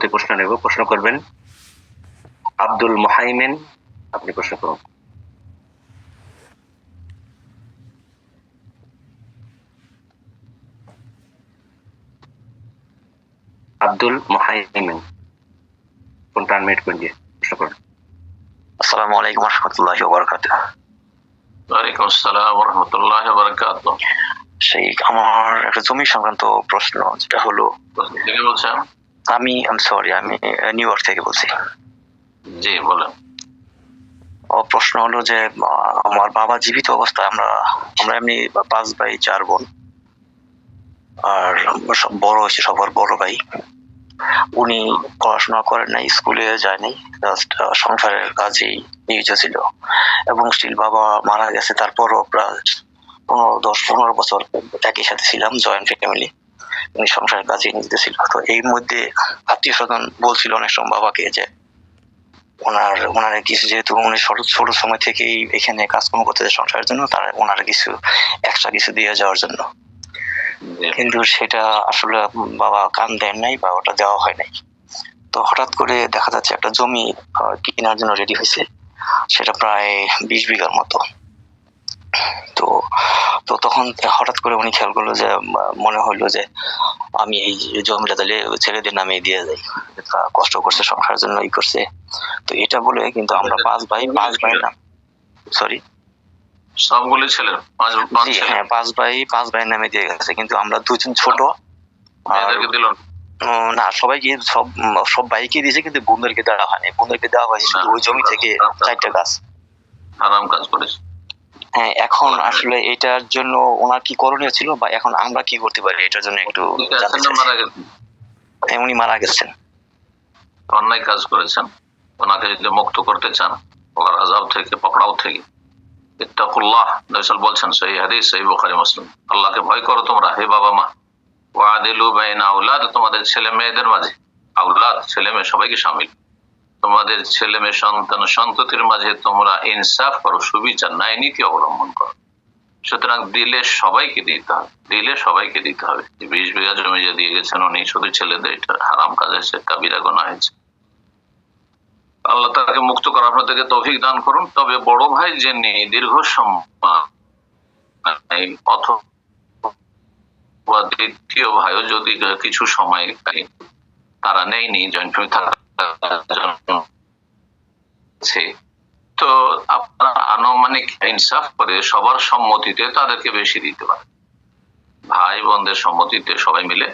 হতে প্রশ্ন নেব। প্রশ্ন করবেন আব্দুল মুহাইমিন। আপনি প্রশ্ন করুন। আব্দুল মুহাইমিন, ফোনটা আনমিউট করে দিয়ে প্রশ্ন করুন। আসসালামু আলাইকুম ওয়া রাহমাতুল্লাহি ওয়া বারাকাতুহু। ওয়ালাইকুম আসসালাম ওয়া রাহমাতুল্লাহি ওয়া বারাকাতুহু। শেখ, আমার একটা জমি সংক্রান্ত প্রশ্ন, যেটা হলো, থেকে বলছেন? আমি নিউ ইয়র্ক থেকে বলছি। জি বলেন। প্রশ্ন হলো যে আমার বাবা জীবিত অবস্থায় আমরা এমনি 5 ভাই 4 বোন, আর বড় হয়েছে সবার বড় ভাই। উনি পড়াশোনা করেন নাই, স্কুলে যায় নাই, জাস্ট সংসারের কাজেই নিয়োজিত ছিল। এবং স্টিল বাবা মারা গেছে, তারপরও প্রায় 10-15 বছর একই সাথে ছিলাম, জয়েন্ট ফ্যামিলি। উনি সংসারের কাজে নিয়োজিত ছিল। তো এই মধ্যে আত্মীয় স্বজন বলছিল অনেক সময় বাবাকে যে ওনার কিছু, যেহেতু উনি ছোট সময় থেকেই এখানে কাজকর্ম করতে সংসারের জন্য, তার ওনার কিছু এক্সট্রা কিছু দিয়ে যাওয়ার জন্য। কিন্তু সেটা আসলে বাবা কান দেন নাই বা ওটা দেওয়া হয় নাই। তো হঠাৎ করে দেখা যাচ্ছে একটা জমি কেনার জন্য রেডি হয়েছে, সেটা প্রায় 20 বিঘার মতো। তো তখন হঠাৎ করে উনি খেয়াল করলো যে, মনে হলো যে আমি এই জমিটা তাহলে ছেলেদের নামে দিয়ে যাই, কষ্ট করছে সংসারের জন্য, করছে। তো এটা বলে কিন্তু আমরা 5 ভাই না, সরি, সবগুলো ছেলে 5 ভাই নামে দিয়ে গেছে, কিন্তু আমরা 2 জন ছোট। দিল না, সবাইকে সব ভাইকে দিয়েছে, কিন্তু বোনদেরকে দেওয়া হয়নি। বোনদেরকে দেওয়া হয়েছে শুধু ওই জমি থেকে 4টা গাছ। হারাম কাজ করেছে। হ্যাঁ, এখন আসলে এটার জন্য ওনার কি করণীয় ছিল, বা এখন আমরা কি করতে পারি এটার জন্য একটু জানতে চাই। উনি মারা গেছেন। অন্যায় কাজ করেছেন। ওনাকে যদি মুক্ত করতে চান আল্লাহর আযাব থেকে, পাকড়াও থেকে, ইত্তাকুল্লাহ, নবী সাল্লাল্লাহু বলছেন, সহিহ হাদিস, সহিহ বুখারী মুসলিম, আল্লাহকে ভয় করো তোমরা, হে বাবা মা। ওয়াদিলু বাইনা আওলাদ, তোমাদের ছেলে মেয়েদের মাঝে, আওলাদ ছেলে মেয়ে সবাইকে শামিল, তোমাদের ছেলে মেয়ে সন্ততির মাঝে তোমরা ইনসাফ করো, সুবিচার, ন্যায় নীতি অবলম্বন করো। সুতরাং দিলে সবাইকে দিতে হবে। 20 বিঘা জমি যে দিয়ে গেছেন উনি শুধু ছেলেদের, এটা হারাম কাজ হয়েছে, কাবিরা গুনাহ হয়েছে। আল্লাহ তাকে মুক্ত করার আপনাদেরকে তৌফিক দান করুন। তবে বড় ভাই যিনি দীর্ঘ সময়, অথবা দ্বিতীয় ভাইও যদি কিছু সময় তারা নেয়নি জয়েন্ট ফ্যামিলি থাকার জন্য, তো আপনারা আনুমানিক ইনসাফ করে সবার সম্মতিতে তাদেরকে বেশি দিতে পারেন। ভাই বোনদের সম্মতিতে সবাই মিলে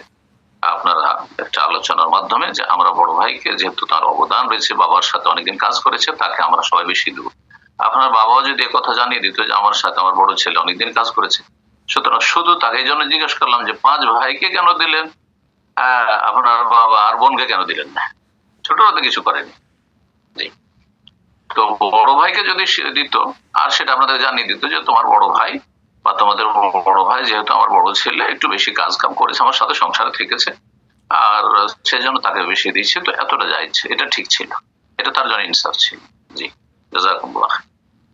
আপনারা একটা আলোচনার মাধ্যমে, যে আমরা বড় ভাইকে, যেহেতু তার অবদান রয়েছে, বাবার সাথে অনেকদিন কাজ করেছে, তাকে আমরা সবাই বেশি দেবো। আপনার বাবাও যদি কথা জানিয়ে দিত যে আমার সাথে আমার বড় ছেলে অনেকদিন কাজ করেছে, সুতরাং শুধু তাকে এই জন্য জিজ্ঞেস করলাম যে 5 ভাইকে কেন দিলেন, আপনার বাবা আর বোনকে কেন দিলেন না? ছোটরা তো কিছু করেনি। তো বড় ভাইকে যদি দিত, আর সেটা আপনাদের জানিয়ে দিত যে তোমার বড় ভাই বা তোমাদের বড় ভাই যেহেতু আমার বড় ছেলে একটু বেশি কাজ কাম করেছে, আমার সাথে সংসারে থেকেছে, আর সেজন্য তাকে বেশি দিচ্ছে, তো এতটা যাইছে, এটা ঠিক ছিল, এটা তার জন্য ইনসাফ ছিল। জি, জাযাকুমুল্লাহ।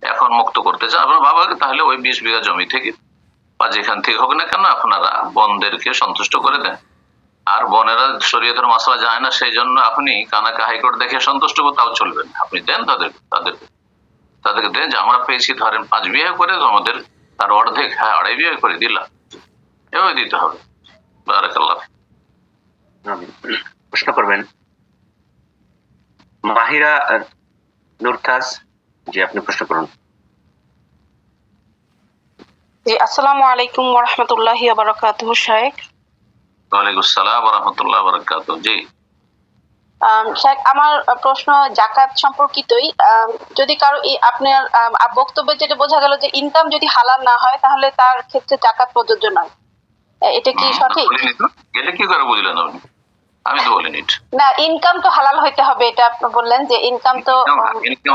এখন মুক্ত করতে চান আপনার বাবাকে, তাহলে ওই 20 বিঘা জমি থেকে বা যেখান থেকে হোক না কেন, আপনারা বোনদেরকে সন্তুষ্ট করে দেন। আর বোনেরা শরীয়তের মাসলা যায় না, সেই জন্য আপনি কানাকে হাইকোর্ট দেখে সন্তুষ্ট করতে তাও চলবে না। আপনি দেন তাদেরকে দেন যে আমরা পেয়েছি, ধরেন 5 বিয়ে করে, আমাদের তার অর্ধেক, 2.5 বিয়ে করে দিলাম, এভাবে দিতে হবে। বারাকাল্লাহ। প্রশ্ন করবেন মাহিরা নুরতাজ। জি, আপনি প্রশ্ন করুন। জি, আসসালামু আলাইকুম ওয়া রাহমাতুল্লাহি ওয়া বারাকাতুহু। শেখ, ওয়ালাইকুম আসসালাম ওয়া রাহমাতুল্লাহি ওয়া বারাকাতুহু। জি শেখ, আমার প্রশ্ন যাকাত সম্পর্কিতই। যদি কারো আপনার বক্তব্যে যেটা বোঝা গেল যে ইনকাম যদি হালাল না হয় তাহলে তার ক্ষেত্রে যাকাত প্রযোজ্য নয়, এটা কি সঠিক? এটা কি করে বুঝলেন আপনি? আমি তো বলিনি। না, ইনকাম তো হালাল হইতে হবে, এটা আপনি বললেন যে ইনকাম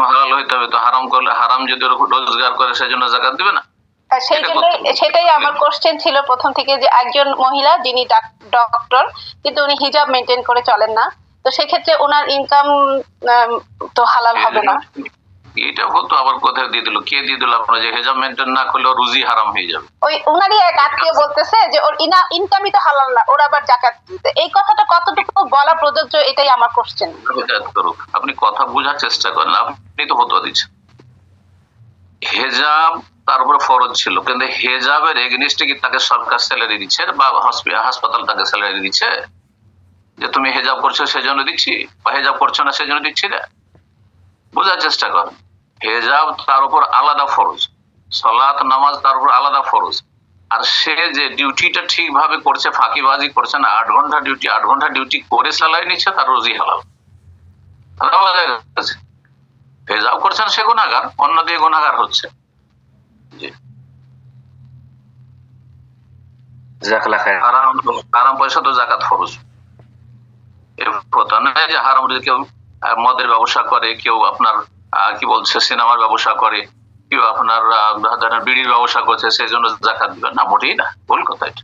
হালাল হইতে হবে। তো হারাম করলে, হারাম যদি রোজগার করে সেজন্য যাকাত দিবে না? সেটাই আমার কোশ্চেন ছিল প্রথম থেকে, যে একজন মহিলা যিনি ডক্টর, কিন্তু উনি হিজাব মেনটেন করে চলেন না, তো সেক্ষেত্রে ওনার ইনকাম তো হালাল হবে না। এটাও হতো, আবার কোথায় দিয়ে দিল, কে দিয়ে দিল আপনার, যে হেজাব মেনটেন না করলেও রুজি হারাম হয়ে যাবে। ওই উনারই এক আত্মীয় বলতেছে যে ওর ইনকামই তো হালাল না, ওর আবার জাকাত দিতে। এই কথাটা কতটুকু বলা প্রযোজ্য, এটাই আমার কোশ্চেন। হেদায়েত করুক, আপনি কথা বোঝার চেষ্টা করেন। আপনি তো ফতোয়া দিচ্ছেন হেজাব তার উপরে ফরজ ছিল, কিন্তু হেজাবের এগেনিস্টে কি তাকে সরকার স্যালারি দিচ্ছে বা হাসপাতাল তাকে স্যালারি দিচ্ছে যে তুমি হেজাব করছো সেজন্য দিচ্ছি, বা হেজাব করছো না সেজন্য দিচ্ছি না? বোঝার চেষ্টা করেন। হেজাব তার উপর আলাদা ফরজ, সালাত নামাজ তার উপর আলাদা ফরজ, আর সে যে ডিউটিটা ঠিকভাবে করছে, ফাঁকিবাজি করছে না, 8 ঘন্টা ডিউটি 8 ঘন্টা ডিউটি করে স্যালারি নিচ্ছে, তার রোজি হালাল। হেজাব করছেন সে গুনাহগার, অন্য দিয়ে গুনাহগার হচ্ছে। জাযাকাল্লাহ খাইর। হারাম পয়সা তো জাকাত ফরজ। এর কথা নয় যে হারাম, যদি কেউ মদের ব্যবসা করে, কেউ আপনার কি বলছে সিনেমার ব্যবসা করে, কেউ আপনার ধরেন বিড়ির ব্যবসা করছে, সেই জন্য জাকাত দিবেন না, মোটেই না, ভুল কথা এটা।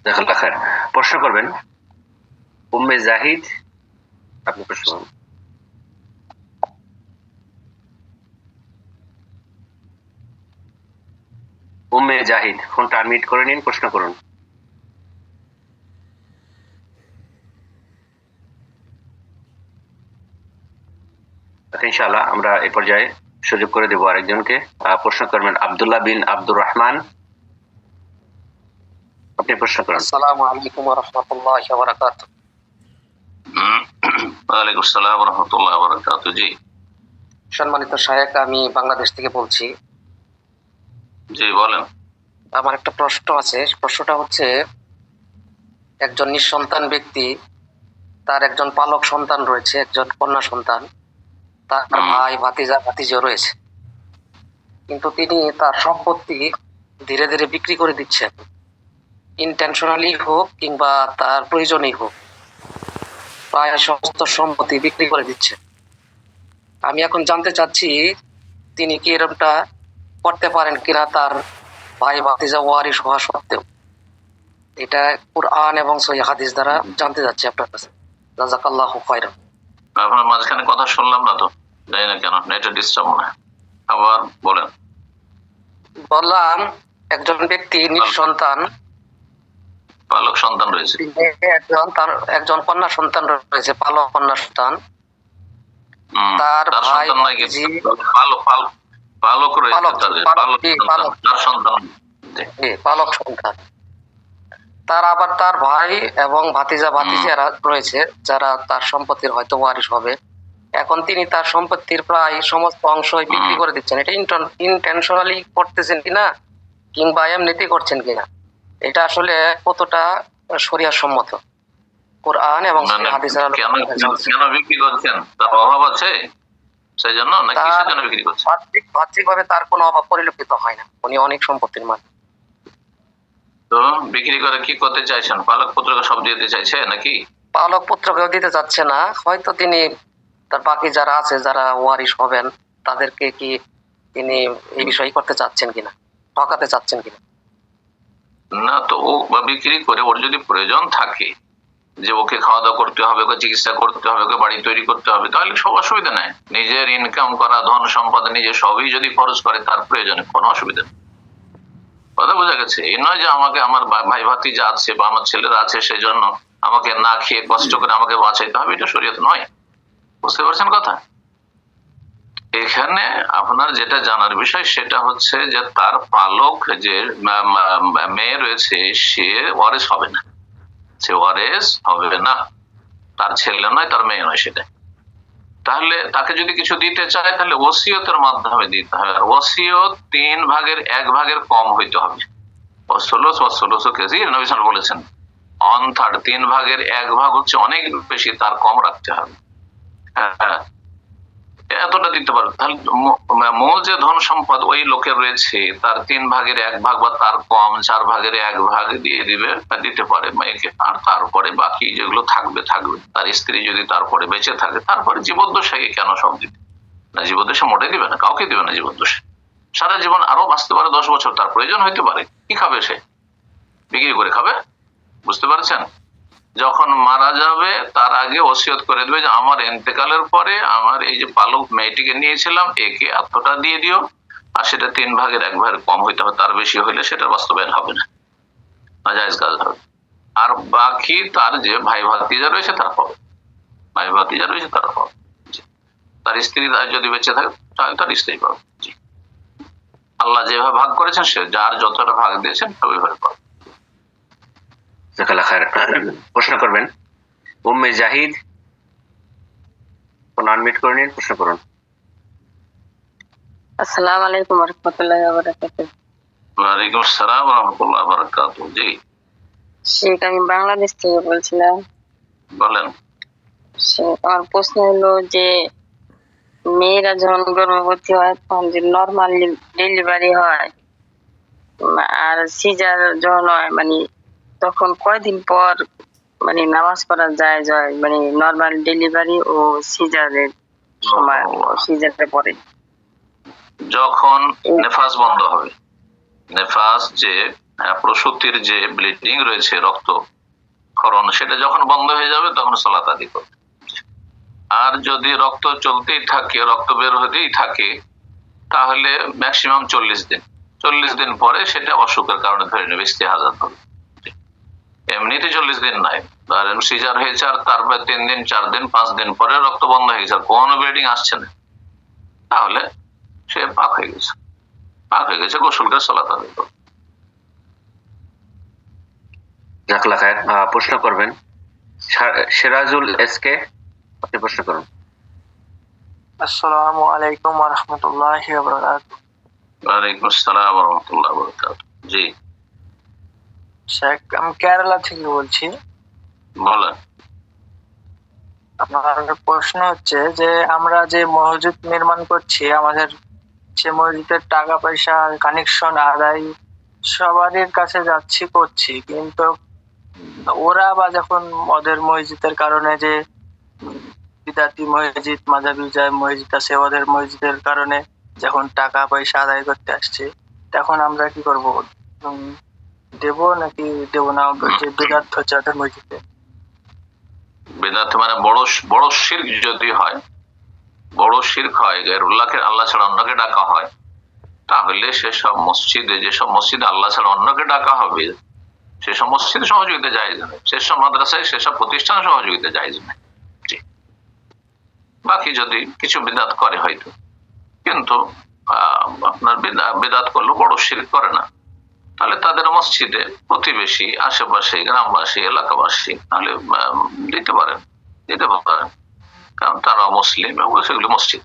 জাযাকাল্লাহ খাইর। প্রশ্ন করবেন উম্মে জাহিদ, আপনি প্রশ্ন করুন। উম্মে জাহিদ, ফোনটা আনমিউট করে নিন, প্রশ্ন করুন। ইনশাআল্লাহ আমরা এ পর্যায়ে সুযোগ করে দেব আরেকজনকে। প্রশ্ন করবেন আব্দুল্লাহ বিন আব্দুর রহমান, আপনি প্রশ্ন করেন। আসসালামু আলাইকুম ওয়া রাহমাতুল্লাহি ওয়া বারাকাতুহু। ওয়ালাইকুম আসসালাম ওয়া রাহমাতুল্লাহি ওয়া বারাকাতুহু। জি সম্মানিত শায়েখ, আমি বাংলাদেশ থেকে বলছি। জি বলেন। আমার একটা প্রশ্ন আছে। প্রশ্নটা হচ্ছে, একজন নিঃসন্তান ব্যক্তি, তার একজন পালক সন্তান রয়েছে, একজন কন্যা সন্তান, তার ভাই ভাতিজা ভাতিজিও রয়েছে, কিন্তু তিনি তার সম্পত্তি ধীরে ধীরে বিক্রি করে দিচ্ছেন, ইনটেনশনালি হোক কিংবা তার প্রয়োজনেই হোক, প্রায় সমস্ত সম্পত্তি বিক্রি করে দিচ্ছেন। আমি এখন জানতে চাচ্ছি তিনি কি এরকমটা করতে পারেন কিনা, তার ভাই ভাতিজা ওয়ারিশ হওয়া সত্ত্বেও। এটা কুরআন এবং সহিহ হাদিস দ্বারা জানতে যাচ্ছি আপনার কাছে। জাযাকাল্লাহু খায়রান। আপনার মাঝখানে কথা শুনলাম না তো, জানি না কেন নেটে ডিস্টার্ব মনে হয়। আবার বলেন। বললাম, একজন ব্যক্তি নিঃসন্তান, পালক সন্তান রয়েছে, একজন কন্যা সন্তান রয়েছে, পালক কন্যা সন্তান। তার ভাই সন্তান নাই, পালক রয়েছে, তার সন্তান, পালক সন্তান। তার আবার তার ভাই এবং ভাতিজা ভাতিজিয়ারা রয়েছে, যারা তার সম্পত্তির হয়তো ওয়ারিশ হবে। এখন তিনি তার সম্পত্তির প্রায় সমস্ত অংশই বিক্রি করে দিচ্ছেন। এটা ইনটেনশনালি করতেছেন কিনা কিংবা এমনিতেই করছেন কিনা, এটা আসলে কতটা শরিয়াত সম্মত, কোরআন এবং হাদিসের কেন বিক্রি করছেন? তার অভাব আছে সেই জন্য, না কিসের জন্য বিক্রি করছেন? বাহ্যিকভাবে তার কোনো অভাব পরিলক্ষিত হয় না, উনি অনেক সম্পত্তির মালিক। তো বিক্রি করে কি করতে চাইছেন? পালক পুত্রকে সব দিতে চাইছে নাকি? পালক পুত্রকেও দিতে চাচ্ছে না, হয়তো তিনি তার বাকি যারা আছে, যারা ওয়ারিশ হবেন, তাদেরকে কি তিনি এই বিষয় করতে চাচ্ছেন কিনা, ঠকাতে চাচ্ছেন কিনা। না তো ও বিক্রি করে, ওর যদি প্রয়োজন থাকে যে ওকে খাওয়া দাওয়া করতে হবে, ওকে চিকিৎসা করতে হবে, ওকে বাড়ি তৈরি করতে হবে, তাহলে সব অসুবিধা নাই। নিজের ইনকাম করা ধন সম্পদ নিজে সবই যদি খরচ করে তার প্রয়োজনে, কোনো অসুবিধা নেই। কথা বোঝা গেছে? এই নয় যে আমাকে আমার ভাই ভাতিজা আছে বা আমার ছেলেরা আছে সেই জন্য আমাকে না খেয়ে কষ্ট করে আমাকে বাঁচাইতে হবে, এটা শরীয়ত নয়। বুঝতে পারছেন কথা? এখানে আপনার যেটা জানার বিষয় সেটা হচ্ছে যে তার পালক যে মেয়ে রয়েছে, সে ওয়ারিস হবে না, সে ওয়ারিস হবে না, তার ছেলে নয়, তার মেয়ে নয় সেটা। তাহলে তাকে যদি কিছু দিতে চায় তাহলে ওসিয়তের মাধ্যমে দিতে হবে, আর ওসিয়ত 3 ভাগের 1 ভাগের কম হইতে হবে। নবী সাল্লাল্লাহু বলেছেন 1/3, 3 ভাগের 1 ভাগ হচ্ছে অনেক বেশি, তার কম রাখতে হবে। হ্যাঁ, এতটা দিতে পারে। তাহলে মূল যে ধন সম্পদ ওই লোকের রয়েছে, তার 3 ভাগের 1 ভাগ বা তার কম 4 ভাগের 1 ভাগ দিয়ে দিবে, দিতে পারে মেয়েকে। আর তারপরে বাকি যেগুলো থাকবে থাকবে। তার স্ত্রী যদি তারপরে বেঁচে থাকে, তারপরে জীবদ্দশায় কেন সব দিবে না? জীবদ্দশা মোটে দিবে না, কাউকে দিবে না জীবদ্দশা। সারা জীবন আরো বাঁচতে পারে, 10 বছর তার প্রয়োজন হইতে পারে। কি খাবে সে? বিক্রি করে খাবে। বুঝতে পারছেন? যখন মারা যাবে তার আগে ওসিয়ত করে দেবে যে আমার ইন্তেকালের পরে আমার এই যে পালক মেয়েটিকে নিয়েছিলাম একে এতটা দিয়ে দিও, আর সেটা 3/1 কম হইতে হবে, তার বেশি হইলে সেটা বাস্তবায়ন হবে না, নাজায়েজ কাজ হবে। আর বাকি তার যে ভাই ভাতিজা রয়েছে তার পাবে, ভাই ভাতিজা রয়েছে তার পাবে। জি। তার স্ত্রী যদি বেঁচে থাকে তাহলে তার স্ত্রী পাবে। জি। আল্লাহ যেভাবে ভাগ করেছেন সে যার যতটা ভাগ দিয়েছেন ওইভাবে পাবে। জাযাকাল্লাহ খায়ের। প্রশ্ন করবেন উম্মে জাহিদ, ফোন আনমিউট করে নিন, প্রশ্ন করুন। আসসালামু আলাইকুম ওয়া রাহমাতুল্লাহি ওয়া বারাকাতুহু। ওয়ালাইকুম আসসালাম ওয়া রাহমাতুল্লাহি ওয়া বারাকাতুহু। জি শেখ, আমি বাংলাদেশ থেকে বলছিলাম। বলেন। শেখ, আমার প্রশ্ন হলো যে মেয়েরা যখন গর্ভবতী হয় তখন যে নর্মাল ডেলিভারি হয় আর সিজার যখন হয় মানে তখন কয়দিন পর মানে নামাজ পড়া যায় মানে নর্মাল ডেলিভারি ও সিজারের সময় সিজারের পরে? যখন নেফাস বন্ধ হবে, নেফাস যে প্রসূতির যে ব্লিডিং রয়েছে রক্ত ক্ষরণ সেটা যখন বন্ধ হয়ে যাবে তখন সালাত আদি করবে। আর যদি রক্ত চলতেই থাকে, রক্ত বের হতেই থাকে, তাহলে ম্যাক্সিমাম 40 দিন পরে সেটা অসুখের কারণে ধরে নেবে, ইস্তেহাজাত হবে। এমনিতে 40 দিন নাই, ধরেন সিজার হয়েছে আর তারপরে 3 দিন 4 দিন 5 দিন পরে রক্ত বন্ধ হয়ে গেছে, কোনো ব্লিডিং আসছে না, তাহলে সে পাক হয়ে গেছে, গোসল করে সালাত আদায় করবে। জাযাকাল্লাহ খায়ের। প্রশ্ন করবেন সিরাজুল এসকে, আপনি প্রশ্ন করুন। আসসালামু আলাইকুম ওয়া রাহমাতুল্লাহি ওয়া বারাকাতুহু। ওয়ালাইকুম আসসালাম ওয়া রাহমাতুল্লাহি ওয়া বারাকাতুহু। জি শেখ, আমি কেরালা থেকে বলছি। বলেন। আপনার প্রশ্ন হচ্ছে যে আমরা যে মসজিদ নির্মাণ করছি, আমাদের সে মসজিদের টাকা পয়সা কানেকশন আদায় সবারই কাছে করছি, কিন্তু ওরা বা যখন ওদের মসজিদের কারণে যে বিদাতি মসজিদ মাযহাবী যে মসজিদ আছে ওদের মসজিদের কারণে যখন টাকা পয়সা আদায় করতে আসছে, তখন আমরা কি করব? দেব নাকি দেব না? যে বিদাত হচ্ছে ওদের মসজিদে, বেদাত মানে বড় শিরক যদি হয়, বড় শিরক হয়, গায়রুল্লাহকে আল্লাহ ছাড়া অন্যকে ডাকা হয়, তাহলে সেসব মসজিদে, যেসব মসজিদে আল্লাহ ছাড়া অন্যকে ডাকা হবে সেসব মসজিদে সহযোগিতা জায়েজ নয়, সেসব মাদ্রাসায় সেসব প্রতিষ্ঠান সহযোগিতা জায়েজ নয়। জি। বাকি যদি কিছু বিদাত করে হয়তো, কিন্তু আপনার বিদাত করলো বড় শিরক করে না, তাহলে তাদের মসজিদে প্রতিবেশী, আশেপাশে, গ্রামবাসী, এলাকাবাসী তাহলে দিতে পারেন, কারণ তারা মুসলিম এবং সেগুলো মসজিদ,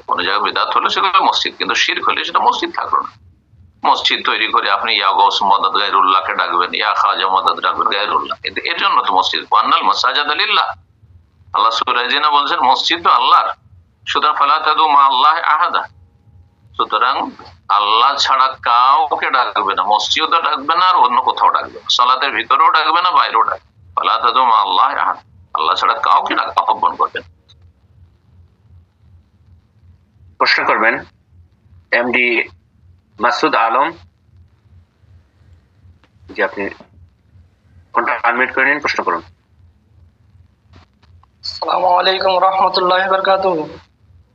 কোন জায়গায় বিদাত হলে সেগুলো মসজিদ, কিন্তু শিরক হলে সেটা মসজিদ থাকলো না। মসজিদ তৈরি করে আপনি ইয়া গৌস মদদ গায়রুল্লাহকে ডাকবেন, ইয়া খাজা মদদ ডাকবেন গায়রুল্লাহ, এর জন্য তো মসজিদ। ওয়ান্নাল মাসাজিদা লিল্লাহ, আল্লাহ সূরা জিনা বলছেন মসজিদ তো আল্লাহর, সুতরাং ফালা তাদউ মা আল্লাহ আহাদা, সুতরাং আল্লাহ ছাড়া কাউকে ডাকবে না, মসজিদও ডাকবে না আর অন্য কোথাও ডাকবে না, সালাতের ভিতরেও ডাকবে না, বাইরেও ডাকবে। ফালা তাদউ মা আল্লাহ আহাদ, আল্লাহ ছাড়া কাউকে আহ্বান করবেন। প্রশ্ন করবেন এমডি মাসুদ আলম, জি আপনি ফোনটা আনমিউট করে নিন, প্রশ্ন করুন। আসসালামু আলাইকুম ওয়া রাহমাতুল্লাহি ওয়া বারাকাতুহু।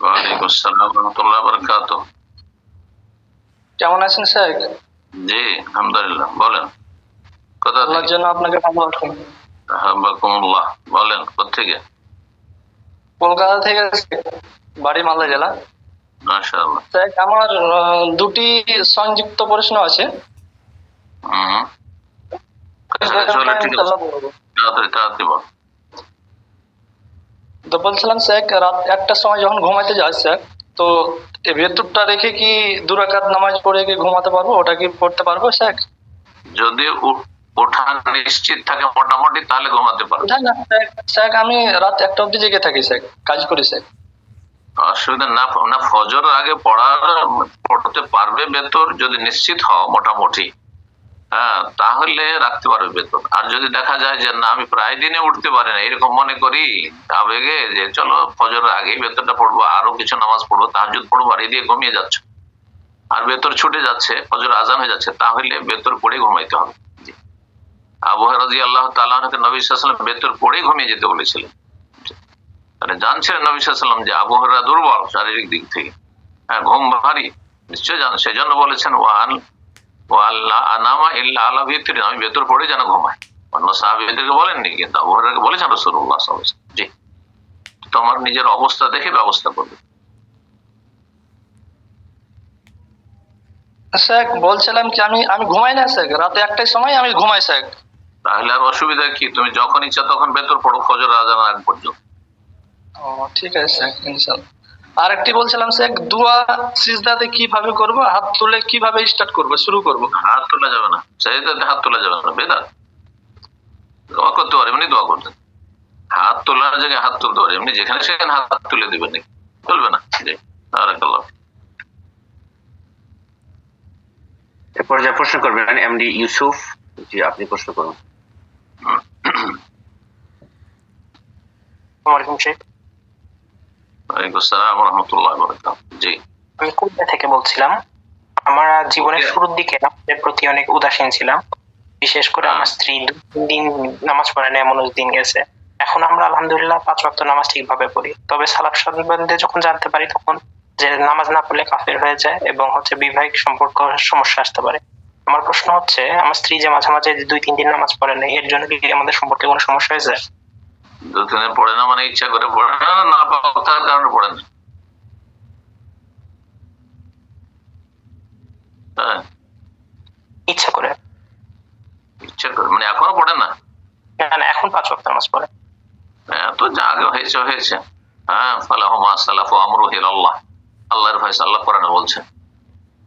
ওয়ালাইকুম আসসালাম ওয়া রাহমাতুল্লাহি ওয়া বারাকাতুহু। কেমন আছেন শেখ? জি আলহামদুলিল্লাহ। বলেন কোথা আল্লাহর থেকে? জন্য আপনাকে ভালো রাখুন। হাবাকুমুল্লাহ। বলেন কোথেকে? কলকাতা থেকে, বাড়ি মালদা জেলা। মাশাআল্লাহ। শেখ, আমার দুটি সংযুক্ত প্রশ্ন আছে। হুম, চলে ঠিক আছে, তাড়াতাড়ি বল। তো বলছিলাম শেখ, রাত 1টার সময় যখন ঘুমাতে যাই শেখ, তো এই ভেতরটা রেখে কি 2 রাকাত নামাজ পড়ে কি ঘুমাতে পারবো? ওটা কি পড়তে পারবো শেখ? যদি ওঠা নিশ্চিত থাকে মোটামুটি তাহলে ঘুমাতে পারবে। না না শেখ, আমি রাত 1টা অবধি জেগে থাকি শেখ, কাজ করি শেখ। অসুবিধা না ফজর আগে পড়তে পারবে বেতর, যদি নিশ্চিত হও মোটামুটি, হ্যাঁ, তাহলে রাখতে পারবে বেতন। আর যদি দেখা যায় যে না আমি প্রায় দিনে উঠতে পারি না, এরকম মনে করি আবেগে যে চলো ফজরের আগে বেতনটা পড়বো, আরো কিছু নামাজ পড়বো, তাহাজ্জুদ পড়বো, আর দিয়ে ঘুমিয়ে যাচ্ছ আর বেতর ছুটে যাচ্ছে, ফজর আজান হয়ে যাচ্ছে, তাহলে বেতর পড়ে ঘুমাইতে হবে। আবু হুরায়রা রাদিয়াল্লাহু তাআলা আনহুকে নবী সাল্লাল্লাহু আলাইহি ওয়াসাল্লাম বেতর পড়ে ঘুমিয়ে যেতে বলেছিলেন। মানে জানছিলেন নবী সাল্লাল্লাহু আলাইহি ওয়াসাল্লাম যে আবু হুরায়রা দুর্বল শারীরিক দিক থেকে, হ্যাঁ ঘুম ভারী, নিশ্চয় জানেন, সেজন্য বলেছেন ওয়াল্লা আনামা ইল্লা আলা বিতরিন, আমি বেতর পড়ে যেন ঘুমাই। অন্য সাহাবীদেরকে বলেননি, কিন্তু আবু হুরায়রাকে বলেছেন রাসূলুল্লাহ সাল্লাল্লাহু আলাইহি ওয়াসাল্লাম। জি, তোমার নিজের অবস্থা দেখে ব্যবস্থা করবে। শেখ বলছিলাম কি আমি ঘুমাই না শেখ, রাতে একটাই সময় আমি ঘুমাই শেখ। তাহলে আর অসুবিধা কি? তুমি যখন ইচ্ছা তখন বেতর পড়ো, ফজর আজান আগ পর্যন্ত। ও ঠিক আছে শেখ, ইনশাআল্লাহ। আরেকটি বলছিলাম শেখ, দুয়া সিজদাতে কিভাবে করব, হাত তুলে কিভাবে স্টার্ট করব, শুরু করব? হাত তোলা যাবে না, সাজদাতে হাত তোলা যাবে না, বেদাত। দোয়া করতে পারে, এমনি দোয়া করতে, হাত তোলার জায়গায় হাত তুলতে পারে, এমনি যেখানে সেখানে হাত তুলে দিবেন, চলবে না। জি, বারাকাল্লাহ। এরপর যা প্রশ্ন করবেন এমডি ইউসুফ। জি, আপনি প্রশ্ন করুন। ওয়ালাইকুম শেখ। ওয়ালাইকুম আসসালাম ওয়া রাহমাতুল্লাহি ওয়া বারাকাতুহু। জি, আমি কুমিল্লা থেকে বলছিলাম। আমার জীবনের শুরুর দিকে নামাজের প্রতি অনেক উদাসীন ছিলাম, বিশেষ করে আমার স্ত্রী 2-3 দিন নামাজ পড়ে না, এমন দিন গেছে। এখন আমরা আলহামদুলিল্লাহ 5 ওয়াক্ত নামাজ ঠিকভাবে পড়ি। তবে সালাফ সম্বন্ধে যখন জানতে পারি তখন যে নামাজ না পড়লে কাফের হয়ে যায় এবং বৈবাহিক সম্পর্ক সমস্যা আসতে পারে। আমার প্রশ্ন হচ্ছে, আমার স্ত্রী যে মাঝে মাঝে 2-3 দিন নামাজ পড়ে না, এর জন্য কি আমাদের সম্পর্কে কোনো সমস্যা হয়ে যায়? 2-3 দিন পড়ে না মানে ইচ্ছা করে পড়ে না, না পাওয়ার কারণে পড়ে না? হ্যাঁ, ইচ্ছা করে। ইচ্ছা করে মানে এখনো পড়ে না? না, এখন 5 ওয়াক্ত নামাজ পড়ে। হ্যাঁ, তো যা আগে হয়েছে হয়েছে। হ্যাঁ, ফালাহুমা সালাফু আমরুহু ইলাল্লাহ, আল্লাহর ফয়সালা আল্লাহ কোরআনে বলছেন।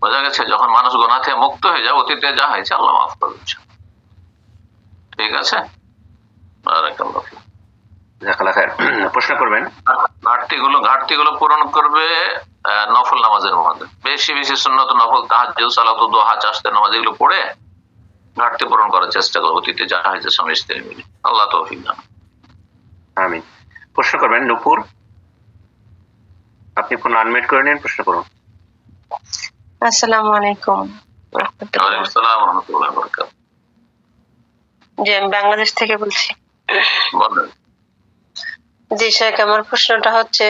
বোঝা গেছে, যখন মানুষ গুনাহ থেকে মুক্ত হয়ে যায়, অতীতে যা হয়েছে আল্লাহ মাফ করে দিচ্ছেন। ঠিক আছে, বারাকাল্লাহ ফিক। জাযাকাল্লাহ খায়ের। প্রশ্ন করবেন। ঘাটতিগুলো পূরণ করবে নফল নামাজের মধ্যে, বেশি বেশি সুন্নত নফল, তাহাজ্জুদ, সালাত, দুহা, চাষতে নামাজ এগুলো পড়ে ঘাটতি পূরণ করার চেষ্টা করবো, অতীতে যা হয়েছে স্বামী স্ত্রী মিলে। আল্লাহ তৌফিক দান। আমিন। প্রশ্ন করবেন নূপুর। আপনি ফোন আনমিউট করে নিন, প্রশ্ন করুন। আসসালামু আলাইকুম ওয়ালাইকুম আসসালাম ওয়া রাহমাতুল্লাহি ওয়া বারাকাতুহু। জি, আমি বাংলাদেশ থেকে বলছি। বলেন। জি শেখ, আমার প্রশ্নটা হচ্ছে,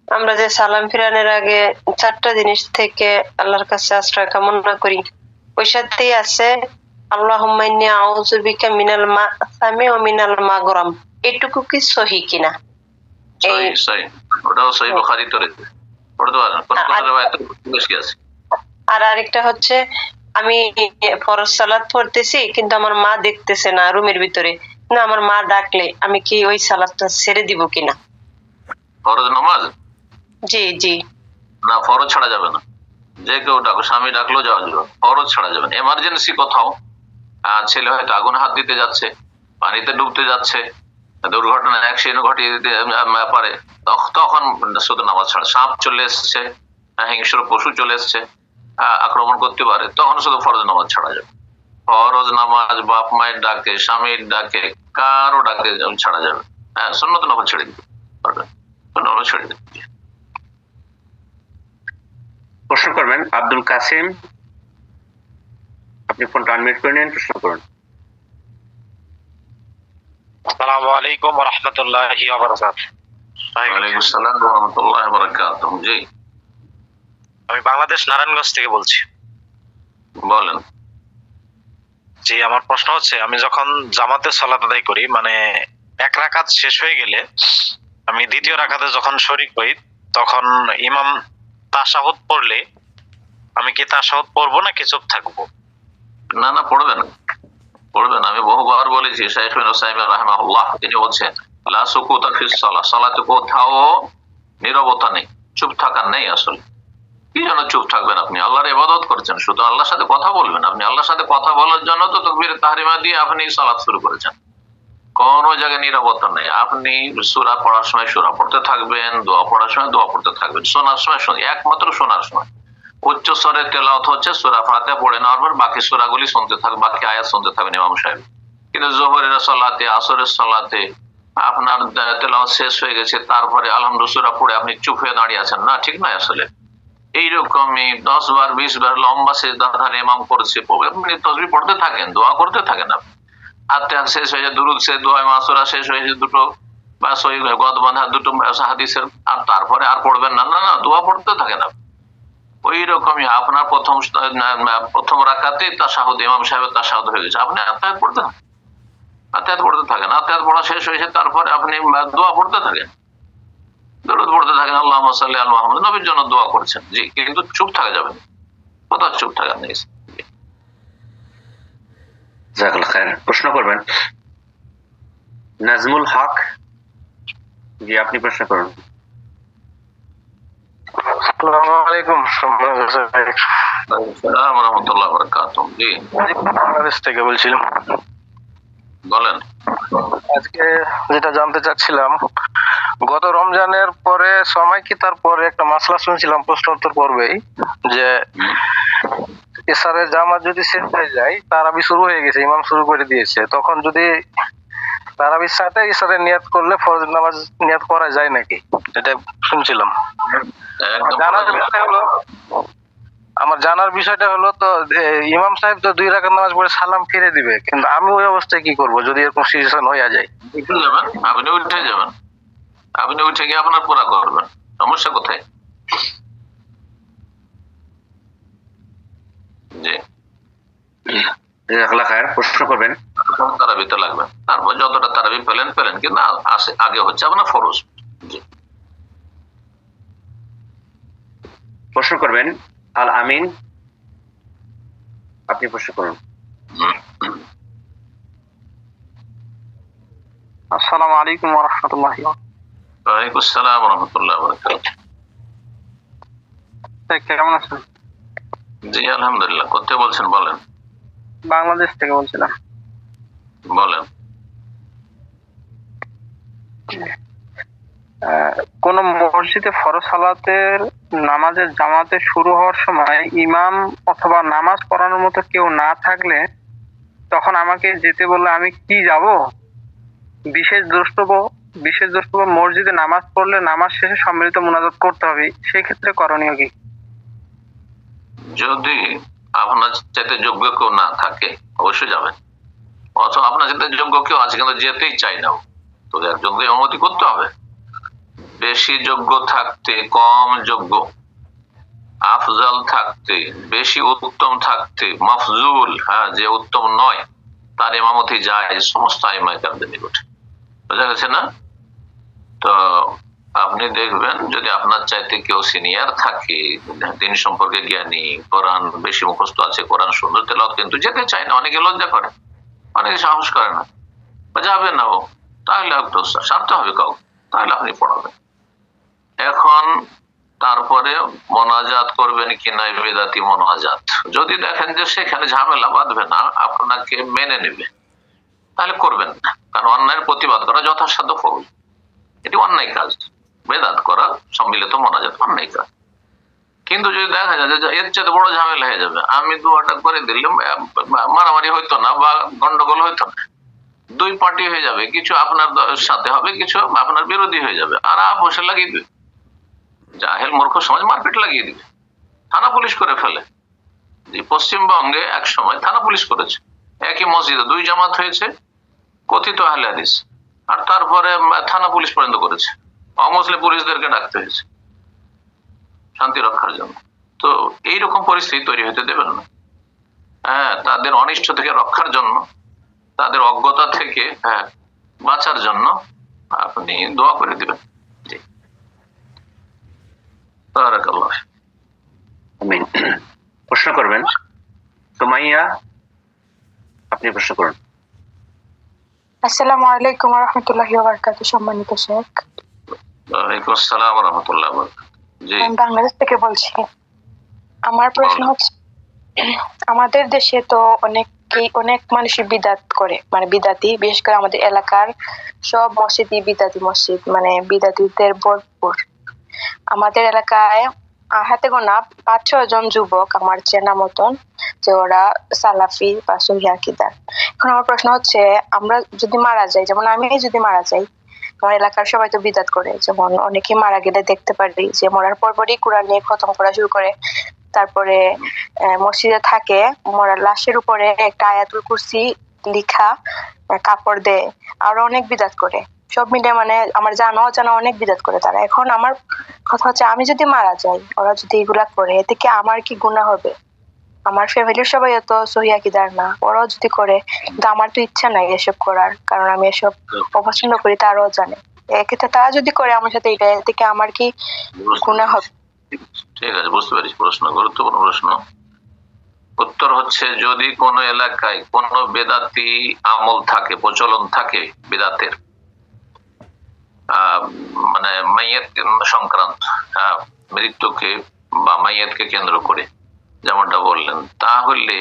আমরা যে সালাম ফিরানোর আগে 4টা জিনিস থেকে আল্লাহর কাছে আশ্রয় কামনা করি, ওই সাথেই আছে আল্লাহুম্মা ইন্নী আউযু বিকা মিনাল মা'সামি ওয়া মিনাল মাগরাম। এটুকু কি সহি কিনা? সহি, ওটাও সহি, বুখারীতে রয়েছে, পড়তে পারেন। কোন কোন riwayate বেশি আছে। আর আরেকটা হচ্ছে, আমি ফরজ সালাত পড়তেছি কিন্তু আমার মা দেখতেছে না রুমের ভিতরে, না আমার মা ডাকলে আমি কি ওই সালাতটা ছেড়ে দিব কিনা? ফরজ নামাজ? জি জি। না, ফরজ ছাড়া যাবে না। যে কেউ ডাকো, স্বামী ডাকলেও যাওয়া যাবে, ফরজ ছাড়া যাবে না। এমার্জেন্সি কোথাও ছেলে হয়তো আগুন হাত দিতে যাচ্ছে, পানিতে ডুবতে যাচ্ছে, দুর্ঘটনা অ্যাক্সিডেন্ট ঘটিয়ে দিতে পারে, তখন শুধু নামাজ ছাড়া। সাপ চলে এসছে, হিংস্র পশু চলে এসছে, আক্রমণ করতে পারে, তখন শুধু ফরজ নামাজ ছাড়া যাবে। ফরজ নামাজ বাপ মায়ের ডাকে, স্বামীর ডাকে, কারো ডাকে ছাড়া যাবে। হ্যাঁ, সুন্নত নামাজ ছেড়ে দিতে পারবেন, নামাজ ছেড়ে দিতে। প্রশ্ন করবেন আব্দুল কাসিম। আপনি ফোনটা আনমিউট করে নিন, প্রশ্ন করুন। আসসালামু আলাইকুম ওয়া রাহমাতুল্লাহি ওয়া বারাকাতুহু। ওয়ালাইকুম আসসালাম ওয়া রাহমাতুল্লাহি ওয়া বারাকাতুহু। জি, আমি বাংলাদেশ নারায়ণগঞ্জ থেকে বলছি। বলেন। জি, আমার প্রশ্ন হচ্ছে, আমি যখন জামাতে সালাত আদায় করি, মানে 1 রাকাত শেষ হয়ে গেলে আমি 2য় রাকাতে যখন শরীক হই, তখন ইমাম তাশাহুদ পড়লে আমি কি তাশাহুদ পড়বো নাকি চুপ থাকবো? না না, পড়বেন। আমি বহুবার বলেছি, শাইখ ইবনে উসাইমিন রাহিমাহুল্লাহ তিনি বলছেন, লা সুকুতা ফিস সালাহ, সালাতে কোথাও নীরবতা নেই, চুপ থাকা নেই। আসলে কি জন্য চুপ থাকবেন? আপনি আল্লাহর ইবাদত করছেন, শুধু আল্লাহর সাথে কথা বলবেন। আপনি আল্লাহর সাথে কথা বলার জন্য তো তাকবীর তাহরিমা দিয়ে আপনি সালাত শুরু করেছেন। কোনো জায়গায় নীরবতা নেই। আপনি সূরা পড়ার সময় সূরা পড়তে থাকবেন, দোয়া পড়ার সময় দোয়া পড়তে থাকবেন, শোনার সময় শুনুন, একমাত্র শোনার সময় উচ্চ স্বরে তেলাওয়াত হচ্ছে, সূরা ফাতিহা পড়ে নেওয়ার পর বাকি সূরাগুলি শুনতে থাকবেন, বাকি আয়াত শুনতে থাকবেন ইমাম সাহেব। কিন্তু যোহরের সালাতে, আসরের সালাতে আপনার তেলাওয়াত শেষ হয়ে গেছে, তারপরে আলহামদুলিল্লাহ সূরা পড়ে আপনি চুপ হয়ে দাঁড়িয়ে আছেন, না, ঠিক নয়। আসলে এইরকমই 10 বার 20 বার লম্বা সিজদা ধারে ইমাম করছে, আপনি তাসবিহ পড়তে থাকেন, দোয়া করতে থাকেন। আপনি আত্মীয় শেষ হয়েছে, দুরুদ শেষ, দোয়া মাসুরা শেষ হয়েছে দুটো, বা সহি গদ বাঁধা দুটো হাদিসের, আর তারপরে আর পড়বেন না? না, দোয়া পড়তে থাকেন আপনি। ওই রকমই আপনার প্রথম রাকাতে তাশাহুদ, ইমাম সাহেবের তাশাহুদ হয়ে গেছে, আপনি আত্মীয়াত পড়তে থাকেন, আত্মীয়াত পড়তে থাকেন। আত্মীয়াত পড়া শেষ হয়েছে, তারপরে আপনি দোয়া পড়তে থাকেন, দরুদ পড়তে থাকেন, আল্লাহুম্মা সাল্লি আলা মুহাম্মাদ, নবীর জন্য দোয়া করছেন। জি, কিন্তু চুপ থাকা যাবে না, কোথাও চুপ থাকা নেই। জাযাকাল্লাহ খায়ের। প্রশ্ন করবেন নাজমুল হক। জি, আপনি প্রশ্ন করুন। আসসালামু আলাইকুম। আসসালামু রাহমাতুল্লাহি ওয়া বারাকাতুহু। জি, বাংলাদেশ থেকে বলছিলাম। বলেন। আজকে যেটা জানতে চাচ্ছিলাম, গত রমজানের পরে সময় কি তারপরে একটা মাসলা শুনছিলাম প্রশ্ন উত্তর পর্বেই, যে এশারের জামাত যদি শেষ হয়ে যায়, তারাবি শুরু হয়ে গেছে, ইমাম শুরু করে দিয়েছে, তখন যদি তারাবির সাথে ইশারের নিয়াত করলে ফরজ নামাজ নিয়াত করা যায় নাকি, এটা শুনছিলাম। আমার জানার বিষয়টা হলো, তো ইমাম সাহেব তো 2 রাকাত নামাজ পড়ে সালাম ফিরে দিবে, কিন্তু আমি ওই অবস্থায় কি করব যদি এরকম সিচুয়েশন হয়ে যায়? আপনি উঠে যাবেন, আপনি উঠে গিয়ে আপনার পুরা করবেন, সমস্যা কোথায়? জি, জাযাকাল্লাহ খায়ের। প্রশ্ন করবেন তারাবিতে লাগবে, তারপর যতটা তারাবি পেলেন, কিন্তু আগে হচ্ছে আপনার ফরজ। জি, প্রশ্ন করবেন আল আমিন। আপনি প্রশ্ন করুন। আসসালামু আলাইকুম ওয়া রাহমাতুল্লাহি ওয়া বারাকাতুহু। ওয়ালাইকুম আসসালাম ওয়া রাহমাতুল্লাহি ওয়া বারাকাতুহু। কেমন আছেন? জি, আলহামদুলিল্লাহ। কোথায় বলছেন বলেন? বাংলাদেশ থেকে বলছিলাম। বলেন। কোন মসজিদে ফরজ সালাতের নামাজের জামাতে শুরু হওয়ার সময় ইমাম অথবা নামাজ পড়ানোর মতো কেউ না থাকলে তখন আমাকে যেতে বললে আমি কি যাব? বিশেষ দ্রষ্টব্য মসজিদে নামাজ পড়লে নামাজ শেষে সম্মিলিত মুনাজাত করতে হবে, সেই ক্ষেত্রে করণীয় কি? যদি আপনার চাইতে যোগ্য কেউ না থাকে অবশ্যই যাবেন, অথবা আপনার চাইতে যোগ্য কেউ আছে কিন্তু যেতেই চাই না, তো একজনকে অনুমতি করতে হবে। বেশি যোগ্য থাকতে কম যোগ্য, আফজাল থাকতে বেশি উত্তম থাকতে মাফজুল, যে উত্তম নয় তার ইমামতি যায় সমস্ত আইমায়ে কেরামদের নিকটে। বোঝা গেছে না? তো আপনি দেখবেন যদি আপনার চাইতে কেউ সিনিয়র থাকে, দিন সম্পর্কে জ্ঞানী, কোরআন বেশি মুখস্থ আছে, কোরআন সুন্দর তেলাওয়াত, কিন্তু যেতে চায় না, অনেকে লজ্জা করে, অনেকে সাহস করে না, যাবে না ও, তাহলে একটু সারতে হবে কাউ, তাহলে আপনি পড়াবেন। এখন তারপরে মোনাজাত করবেন কিনা বেদাতি মোনাজাত, যদি দেখেন যে সেখানে ঝামেলা বাঁধবে না, আপনাকে মেনে নেবে, তাহলে করবেন না, কারণ অন্যায়ের প্রতিবাদ করা যথাসাধ্য ফরজ, এটি অন্যায় কাজ। বেদাত করা সম্মিলিত মোনাজাত অন্যায় কাজ। কিন্তু যদি দেখা যায় যে এর চেয়ে বড় ঝামেলা হয়ে যাবে, আমি দোয়াটা করে দিলে মারামারি হইতো না বা গন্ডগোল হইতো না, 2 পার্টি হয়ে যাবে, কিছু আপনার সাথে হবে, কিছু আপনার বিরোধী হয়ে যাবে, আর আপোষে লাগিয়ে দিবে, জাহেল মূর্খ সমাজ মারপিট লাগিয়ে দিবে, থানা পুলিশ করে ফেলে। পশ্চিমবঙ্গে এক সময় থানা পুলিশ করেছে, একই মসজিদে 2 জামাত হয়েছে, কথিত আহলে হাদিস, আর তারপরে থানা পুলিশ পর্যন্ত করেছে, অমুসলিম পুলিশদেরকে ডাকতে হয়েছে শান্তি রক্ষার জন্য। তো এইরকম পরিস্থিতি তৈরি হতে দেবেন না। তাদের অনিষ্ট থেকে রক্ষার জন্য, তাদের অজ্ঞতা থেকে বাঁচার জন্য আপনি দোয়া করে দিবেন। জি, বারাকাল্লাহ। আমিন। প্রশ্ন করবেন সুমাইয়া। আপনি প্রশ্ন করুন। আসসালামু আলাইকুম ওয়া রাহমাতুল্লাহি ওয়া বারাকাতুহু। সম্মানিত শেখ। ওয়ালাইকুম আসসালাম ওয়া রাহমাতুল্লাহি ওয়া বারাকাতুহু। জি, আমি বাংলাদেশ থেকে বলছি। আমার প্রশ্ন হচ্ছে, আমাদের দেশে তো অনেক মানুষই বিদাত করে, মানে বিদাতি, বিশেষ করে আমাদের এলাকার সব মসজিদই বিদাতি মসজিদ, মানে বিদাতিদের ভরপুর। আমাদের এলাকায় হাতে গোনা 5-6 জন যুবক আমার চেনা মতন, যে ওরা সালাফি বা সহিহ আকীদার। এখন আমার প্রশ্ন হচ্ছে, আমরা যদি মারা যাই, যেমন আমি যদি মারা যাই, আমার এলাকার সবাই তো বিদাত করে, যেমন অনেকে মারা গেলে দেখতে পারি যে মরার পরপরই কোরআন নিয়ে খতম করা শুরু করে, তারপরে মসজিদে থাকে, মরার লাশের উপরে একটা আয়াতুল কুরসি লিখা, কাপড় দেয়, আরো অনেক বিদাত করে। সব মিলে মানে আমার জানা অজানা অনেক বিদাত করে তারা। এখন আমার কথা হচ্ছে, আমি যদি মারা যাই, ওরা যদি এগুলা করে, এতে কি আমার কি গুনাহ হবে? আমার ফ্যামিলির সবাই এত সহি আকীদার না, ওরাও যদি করে, কিন্তু আমার তো ইচ্ছা নাই এসব করার, কারণ আমি এসব অপছন্দ করি, তারাও জানে। এক্ষেত্রে তারা যদি করে আমার সাথে এটা, এতে কি আমার কি গুনাহ হবে? ঠিক আছে, বুঝতে পেরেছি। প্রশ্ন গুরুত্বপূর্ণ প্রশ্ন। উত্তর হচ্ছে, যদি কোনো এলাকায় কোনো বেদাতি আমল থাকে, প্রচলন থাকে বেদাতের, মানে মাইয়াত সংক্রান্ত, মৃত্যুকে বা মাইয়াতকে কেন্দ্র করে যেমনটা বললেন, তাহলে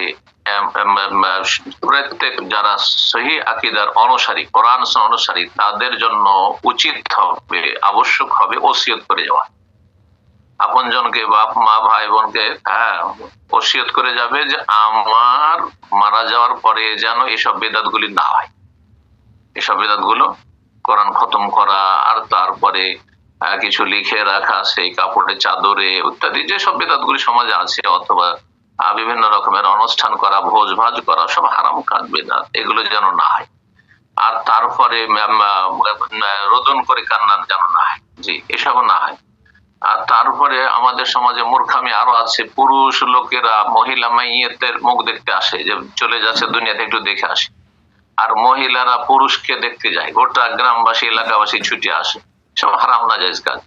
প্রত্যেক যারা সহি আকীদার অনুসারী, কোরআন অনুসারী, তাদের জন্য উচিত হবে, আবশ্যক হবে ওসিয়ত করে যাওয়া। আপনজনকে, বাপ মা ভাই বোনকে ওসিয়ত করে যাবে যে আমার মারা যাওয়ার পরে যেন এসব বেদাত গুলি না হয়। এসব বেদাত গুলো কোরআন খতম করা, আর তারপরে কিছু লিখে রাখা সেই কাপড়ে, চাদরে ইত্যাদি যেসব বেদাত গুলি সমাজে আছে, অথবা বিভিন্ন রকমের অনুষ্ঠান করা, ভোজ ভাজ করা, সব হারাম কাজ, বেদাত, এগুলো যেন না হয়। আর তারপরে রোদন করে কান্না যেন না হয়, জি, এসব না হয়। আর তারপরে আমাদের সমাজে মূর্খামি আরো আছে, পুরুষ লোকেরা মহিলা মাইয়াতের মুখ দেখতে আসে, যে চলে যাচ্ছে দুনিয়াতে, একটু দেখে আসে, আর মহিলারা পুরুষকে দেখতে যায়, গোটা গ্রামবাসী এলাকাবাসী ছুটে আসে, সব হারাম নাজায়েজ কাজ।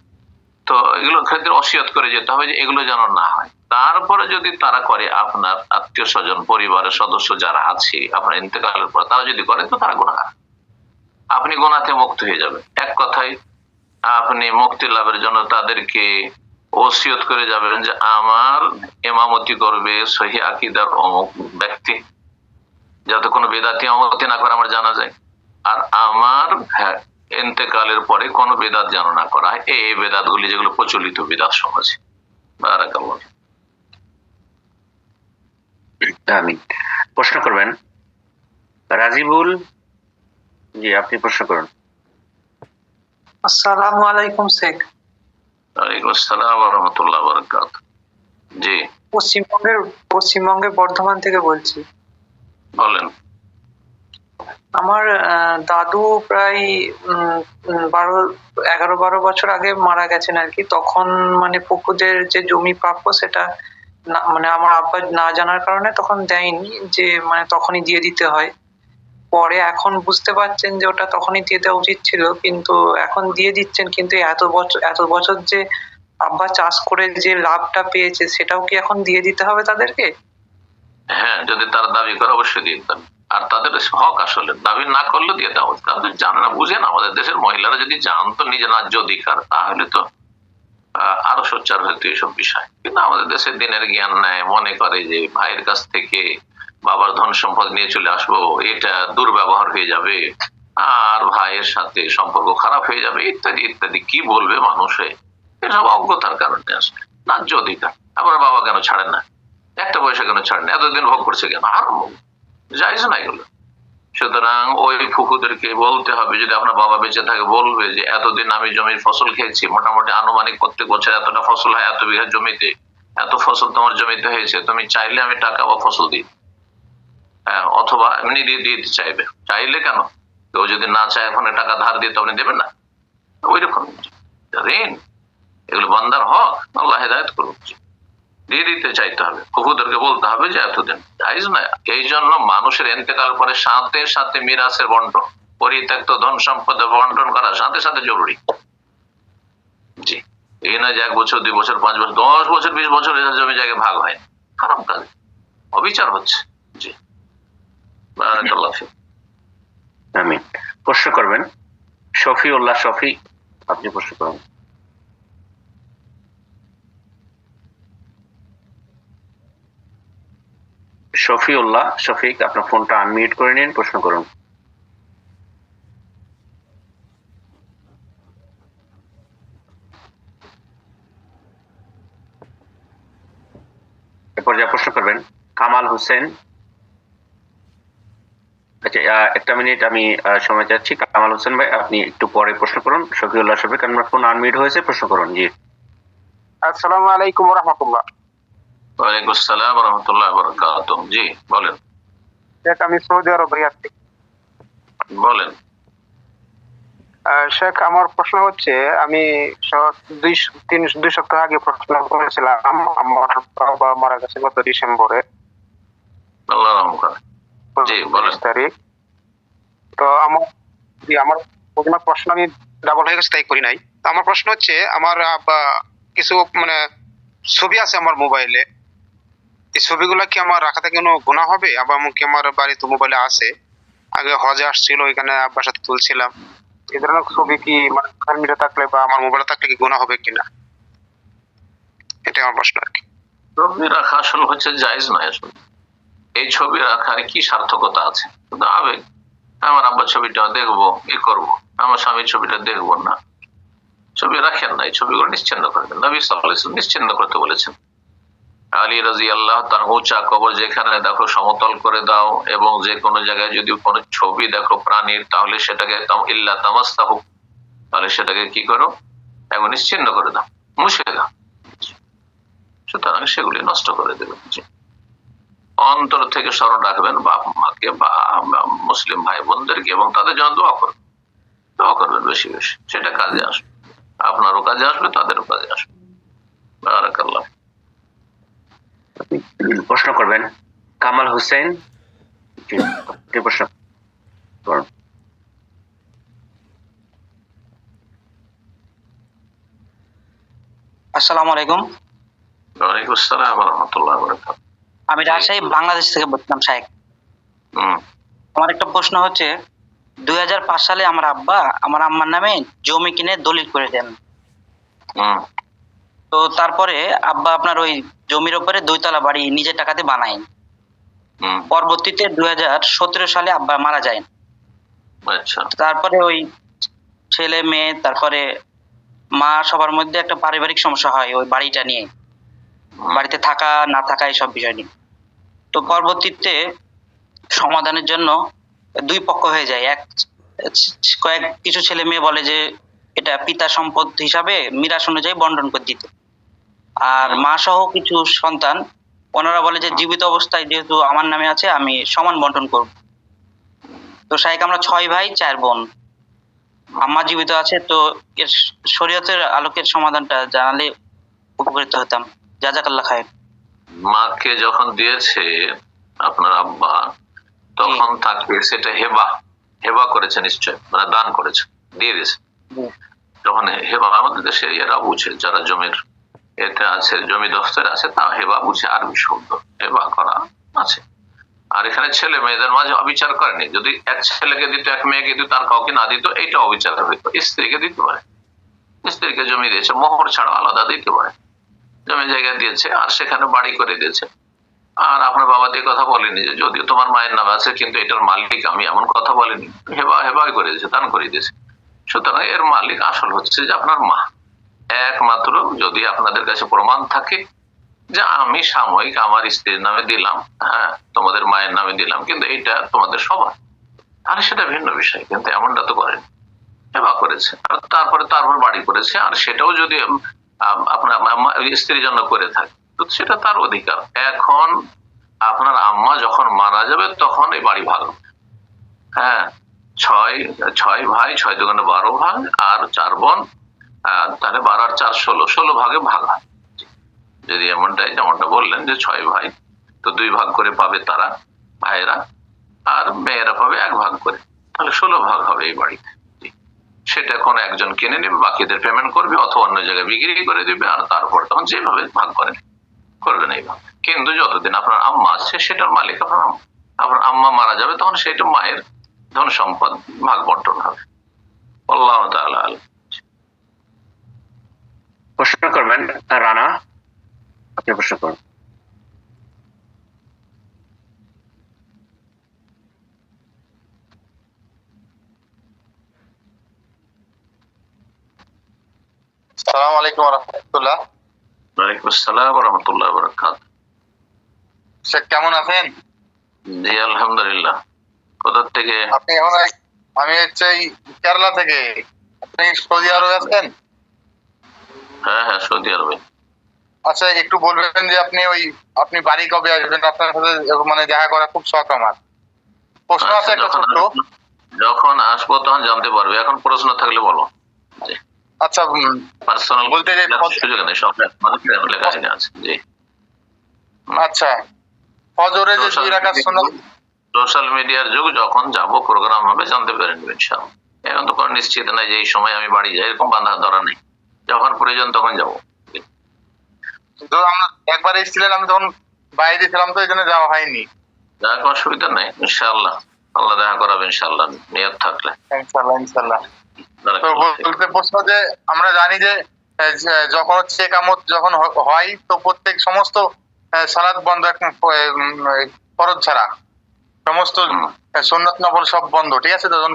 তো এগুলোর ক্ষেত্রে ওসিয়ত করে যেতে হবে যে এগুলো যেন না হয়। তারপরে যদি তারা করে, আপনার আত্মীয় স্বজন, পরিবারের সদস্য যারা আছে আপনার ইন্তেকালের পর, তারা যদি করে, তো তারা গুনাহগার, আপনি গুনাহ থেকে মুক্ত হয়ে যাবেন। এক কথায় আপনি মুক্তি লাভের জন্য তাদেরকে ওসিয়ত করে যাবেন যে আমার ইমামতি করবে সহি আকীদার অমুক ব্যক্তি, যাতে কোনো বেদাতি ইমামতি না করে আমার জানা যায়, আর আমার ইন্তেকালের পরে কোনো বেদাত যেন না করা হয়, এই বেদাত গুলি যেগুলো প্রচলিত বেদাত সমাজে। বারাকাল্লাহ। আমিন। প্রশ্ন করবেন রাজিবুল, জি আপনি প্রশ্ন করুন। আসসালামু আলাইকুম শেখ। ওয়ালাইকুম আসসালাম ওয়া রাহমাতুল্লাহি ওয়া বারাকাতুহু। জি, পশ্চিমবঙ্গের বর্ধমান থেকে বলছি। বলেন। আমার দাদু প্রায় 11-12 বছর আগে মারা গেছেন আর কি। তখন মানে পুকুরের যে জমি প্রাপ্য, সেটা মানে আমার আব্বা না জানার কারণে তখন দেয়নি, যে মানে তখনই দিয়ে দিতে হয়। পরে এখন বুঝতে পারছেন যে ওটা তখনই দিয়ে দেওয়া উচিত ছিল, কিন্তু এখন দিয়ে দিচ্ছেন। কিন্তু এত বছর যে আব্বা চাষ করে যে লাভটা পেয়েছে, সেটাও কি এখন দিয়ে দিতে হবে তাদেরকে? হ্যাঁ, যদি তারা দাবি করে অবশ্যই দিয়ে দিতে হবে। আর তাদের হক, আসলে দাবি না করলে দিয়ে দেওয়া উচিত। তাদের জানে না, বুঝে না। আমাদের দেশের মহিলারা যদি জানতো নিজের ন্যায্য অধিকার, তাহলে তো আরো সোচ্চার হতো এইসব বিষয়। কিন্তু আমাদের দেশের দিনের জ্ঞান নেয়, মনে করে যে ভাইয়ের কাছ থেকে বাবার ধন সম্পদ নিয়ে চলে আসবো, এটা দুর্ব্যবহার হয়ে যাবে, আর ভাইয়ের সাথে সম্পর্ক খারাপ হয়ে যাবে, ইত্যাদি ইত্যাদি। কি বলবে মানুষে, এসব অজ্ঞতার কারণে আসলে। ন্যায্য অধিকার, আবার বাবা কেন ছাড়েন না, একটা পয়সা কেন ছাড়েন না, এতদিন ভোগ করছে কেন, আর জায়েজ না এগুলো। সুতরাং ওই ফুকুদেরকে বলতে হবে, যদি আপনার বাবা বেঁচে থাকে, বলবে যে এতদিন আমি জমির ফসল খেয়েছি, মোটামুটি আনুমানিক প্রত্যেক বছর এতটা ফসল হয়, এত বিঘা জমিতে, এত ফসল তোমার জমিতে হয়েছে, তুমি চাইলে আমি টাকা বা ফসল দিই, অথবা এমনি দিয়ে দিতে চাইবে। চাইলে কেন, কেউ যদি না চায় এখন টাকা ধার দিয়ে, তো আপনি দেবেন না? ওই রকম ঋণ, এগুলো বান্দার হক, আল্লাহ হেদায়েত করুন, দিয়ে দিতে চাইতে হবে। ফুকুদেরকে বলতে হবে যে এতদিন, জায়েজ না। এই জন্য মানুষের ইন্তেকাল পরে সাথে সাথে মিরাসের বন্টন, পরিত্যক্ত ধন সম্পদের বন্টন করা সাথে সাথে জরুরি। জি, এই না যে 1 বছর 2 বছর 5 বছর 10 বছর 20 বছর জমি জায়গায় ভাগ হয়, খারাপ কাজ, অবিচার হচ্ছে। জি, বারাকাল্লাহ ফিক। আমিন। প্রশ্ন করবেন শফিউল্লাহ, শফি আপনি প্রশ্ন করুন। শফিউল্লাহ, শফিক আপনার ফোনটা আনমিউট করে নিন, প্রশ্ন করুন। এরপর যা প্রশ্ন করবেন কামাল হোসেন। আচ্ছা, 1 মিনিট আমি সময় চাচ্ছি। কামাল হোসেন ভাই, আপনি একটু পরে প্রশ্ন করুন। শফিউল্লাহ, শফিক আপনার ফোন আনমিউট হয়েছে, প্রশ্ন করুন। জি, আসসালামু আলাইকুম ওয়া রাহমাতুল্লাহ। ওয়ালাইকুম আসসালাম ওয়া রাহমাতুল্লাহি ওয়া বারাকাতুহু। জি, বলেন। শেখ, আমি সৌদি আরব রিয়াদ থেকে। বলেন। শেখ, আমার প্রশ্ন হচ্ছে, আমি 2 সপ্তাহ আগে প্রশ্ন করেছিলাম। আমার বাবা মারা গেছে গত ডিসেম্বরে, আল্লাহ রহম করে। জি বলেন। 30 তারিখ। তো আমার প্রশ্ন আমি ডাবল হয়ে গেছে তাই করি নাই। তো আমার প্রশ্ন হচ্ছে, আমার কিছু মানে ছবি আছে আমার মোবাইলে, এই ছবিগুলো কি আমার রাখাতে কোনো গুনাহ হবে? আবার কি আমার বাড়িতে মোবাইলে আছে, আগে হজে আসছিল ওইখানে আব্বার সাথে তুলছিলাম, এই ধরনের ছবি কি মানে সোশ্যাল মিডিয়া থাকলে বা আমার মোবাইলে থাকলে কি গুনাহ হবে কিনা, এটা আমার প্রশ্ন আর কি। ছবি রাখা আসলে হচ্ছে জায়েজ নয়। আসলে এই ছবি রাখার কি সার্থকতা আছে? শুধু আবেগ, আমার আব্বার ছবিটা দেখবো, করবো, আমার স্বামীর ছবিটা দেখবো না, ছবি রাখেন না। এই ছবিগুলো নিশ্চিন্ন করে দেন। নবী সাল্লাল্লাহু আলাইহি ওয়াসাল্লাম নিশ্চিন্ন করতে বলেছেন। আলী রাদিয়াল্লাহু তাআলা উঁচা কবর যেখানে দেখো সমতল করে দাও, এবং যে কোনো জায়গায় যদি কোনো ছবি দেখো প্রাণীর, তাহলে সেটাকে ইল্লা তামাসসাহু, তাহলে সেটাকে কি করো, এবং নিশ্চিন্ন করে দাও, মুছে দাও। সুতরাং সেগুলি নষ্ট করে দেবেন। অন্তর থেকে স্মরণ রাখবেন বাপ মাকে বা মুসলিম ভাই বোনদেরকে, এবং তাদের জন্য দোয়া করবেন বেশি বেশি। সেটা কাজে আসবে, আপনারও কাজে আসবে, তাদেরও কাজে আসবে। বারাকাল্লাহ। প্রশ্ন করবেন কামাল হোসেন। প্রশ্ন করুন। আসসালামু আলাইকুম। ওয়ালাইকুম আসসালাম ওয়া রাহমাতুল্লাহি ওয়া বারাকাতুহু। আমি রাজশাহী বাংলাদেশ থেকে বলছিলাম শাহেক। আমার একটা প্রশ্ন হচ্ছে, 2005 সালে আমার আব্বা আমার আম্মার নামে জমি কিনে দলিল করে দেন। তো তারপরে আব্বা আপনার ওই জমির উপরে 2 তলা বাড়ি নিজের টাকাতে বানায়। পরবর্তীতে 2017 সালে আব্বা মারা যায়। আচ্ছা। তারপরে ওই ছেলে মেয়ে, তারপরে মা, সবার মধ্যে একটা পারিবারিক সমস্যা হয় ওই বাড়িটা নিয়ে, বাড়িতে থাকা না থাকা এইসব বিষয় নিয়ে। তো পরবর্তীতে সমাধানের জন্য 2 পক্ষ হয়ে যায়। কিছু ছেলে মেয়ে বলে যে এটা পিতা সম্পদ হিসাবে মিরাস অনুযায়ী বন্টন করে দিতে, আর মা সহ কিছু সন্তান ওনারা বলে যে জীবিত অবস্থায় যেহেতু আমার নামে আছে আমি সমান বন্টন করব। তো শাহেক, আমরা 6 ভাই 4 বোন, আম্মা জীবিত আছে, তো এর শরীয়তের আলোকের সমাধানটা জানালে উপকৃত হতাম। জাযাকাল্লাহ খায়ের। মাকে যখন দিয়েছে আপনার আব্বা, তখন তাকে সেটা হেবা করেছে নিশ্চয়, মানে দান করেছে, দিয়ে দিয়েছে। যখন হেবা, আমাদের দেশে এরা বুঝে, যারা জমির এতে আছে, জমি দফতরে আছে, তা হেবা বুঝে, আরবি শব্দ হেবা করা আছে। আর এখানে ছেলে মেয়েদের মাঝে অবিচার করেনি। যদি এক ছেলেকে দিত, এক মেয়েকে দিত, আর কাউকে না দিত, এইটা অবিচার হইতো। স্ত্রীকে দিতে পারে, স্ত্রীকে জমি দিয়েছে, মোহর ছাড়া আলাদা দিতে পারে, জমি জায়গা দিয়েছে আর সেখানে বাড়ি করে দিয়েছে। আর আপনার বাবা দিয়ে কথা বলেনি যে যদিও তোমার মায়ের নাম আছে কিন্তু এটার মালিক আমি, এমন কথা বলেনি। হেবাই করে দিয়েছে, দান করে দিয়েছে। সুতরাং এর মালিক আসল হচ্ছে যে আপনার মা। একমাত্র যদি আপনাদের কাছে প্রমাণ থাকে যে আমি সাময়িক আমার স্ত্রীর নামে দিলাম, হ্যাঁ তোমাদের মায়ের নামে দিলাম, কিন্তু এটা তোমাদের সবার, তাহলে সেটা ভিন্ন বিষয়। কিন্তু এমনটা তো করেন, হেবা করেছে, আর তারপরে বাড়ি করেছে, আর সেটাও যদি আপনার স্ত্রীর জন্য করে থাকে তো সেটা তার অধিকার। এখন আপনার আম্মা যখন মারা যাবে তখন এই বাড়ি ভাগ, হ্যাঁ 6 ভাই, 6 দুগুণে 12 ভাগ, আর 4 বোন, তাহলে 12 আর 4 16 ভাগে ভাগ হয়। যদি যেমনটা বললেন যে 6 ভাই, তো 2 ভাগ করে পাবে তারা ভাইয়েরা, আর মেয়েরা পাবে 1 ভাগ করে, তাহলে 16 ভাগ হবে এই বাড়িতে। সেটা কোনো একজন কিনে নেবে, বাকিদের পেমেন্ট করবে, অথবা অন্য জায়গায় বিক্রি করে দিবে, আর তারপর তখন যেভাবে ভাগ করবেন এইভাবে। কিন্তু যতদিন আপনার আম্মা আছে সেটার মালিক আপনার আম্মা মারা যাবে তখন সেটা মায়ের ধন সম্পদ ভাগ বন্টন হবে। আল্লাহ তাআলা আলাম। প্রশ্ন করবেন রানা, আপনি প্রশ্ন করুন। আসসালামু আলাইকুম ওয়া রাহমাতুল্লাহ। ওয়ালাইকুম আসসালাম ওয়া রাহমাতুল্লাহি ওয়া বারাকাতুহু। স্যার কেমন আছেন? জি আলহামদুলিল্লাহ। কোথা থেকে? আপনি এখন? আমি হচ্ছে কেরালা থেকে। আপনি সৌদি আরবে আছেন? হ্যাঁ সৌদি আরবে। আচ্ছা, একটু বলবেন যে আপনি বাড়ি কবে আসবেন? আপনার সাথে মানে দেখা করা খুব শখ আমার। প্রশ্ন আছে একটা ছোট্ট। যখন আসবো তখন জানতে পারবে, এখন প্রশ্ন থাকলে বলো। আচ্ছা, পার্সোনাল বলতে যে সুযোগ নেই, সব লেখা আছে। জি, আচ্ছা, ফজরে যে 2 রাকাত সুন্নাত, সোশ্যাল মিডিয়ার যুগ, যখন যাব প্রোগ্রাম হবে জানতে পেরে নেবেন ইনশাআল্লাহ। এখন তো কোনো নিশ্চিত নাই যে এই সময় আমি বাড়ি যাই, এরকম বাঁধা ধরা নেই, যখন প্রয়োজন তখন যাবো। তো আমরা একবার এসেছিলেন, আমি তখন বাইরে ছিলাম, তো এই জন্য যাওয়া হয়নি। যাক, অসুবিধা নেই, ইনশাআল্লাহ আল্লাহ দেখা করাবে ইনশাআল্লাহ, নিয়ত থাকলে। ইনশাআল্লাহ ইনশাআল্লাহ। তো বলতে প্রশ্ন যে আমরা জানি যে যখন হচ্ছে একামত যখন হয়, তো প্রত্যেক সমস্ত সালাত বন্ধ, ফরজ ছাড়া সমস্ত সুন্নাত নফল সব বন্ধ, ঠিক আছে? তখন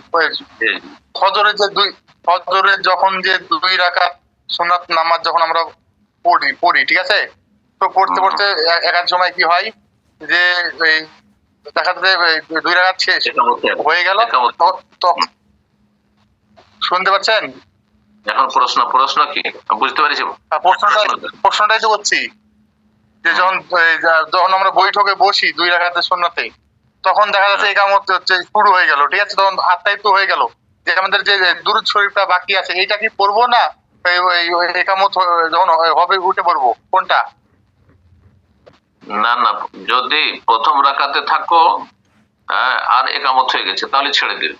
ফজরের যখন যে 2 রাকাত সুন্নাত নামাজ যখন আমরা পড়ি, ঠিক আছে? তো পড়তে পড়তে এক এক সময় কি হয় যে দেখা যাচ্ছে 2 রাকাত শেষ হয়ে গেল, শুনতে পাচ্ছেন? এখন প্রশ্ন কি বুঝতে পারছি? প্রশ্নটাই তো করছি যে যখন আমরা বৈঠকে বসি 2 রাকাতের সুন্নাতে, তখন দেখা যাচ্ছে একামত হচ্ছে শুরু হয়ে গেল, ঠিক আছে? তখন আত্মাই তো হয়ে গেল যে আমাদের যে দুরূদ শরীফটা বাকি আছে, এইটা কি পড়বো না একামত যখন হবে উঠে পড়বো, কোনটা? না, যদি প্রথম রাকাতে থাকো আর একামত হয়ে গেছে তাহলে ছেড়ে দিবে,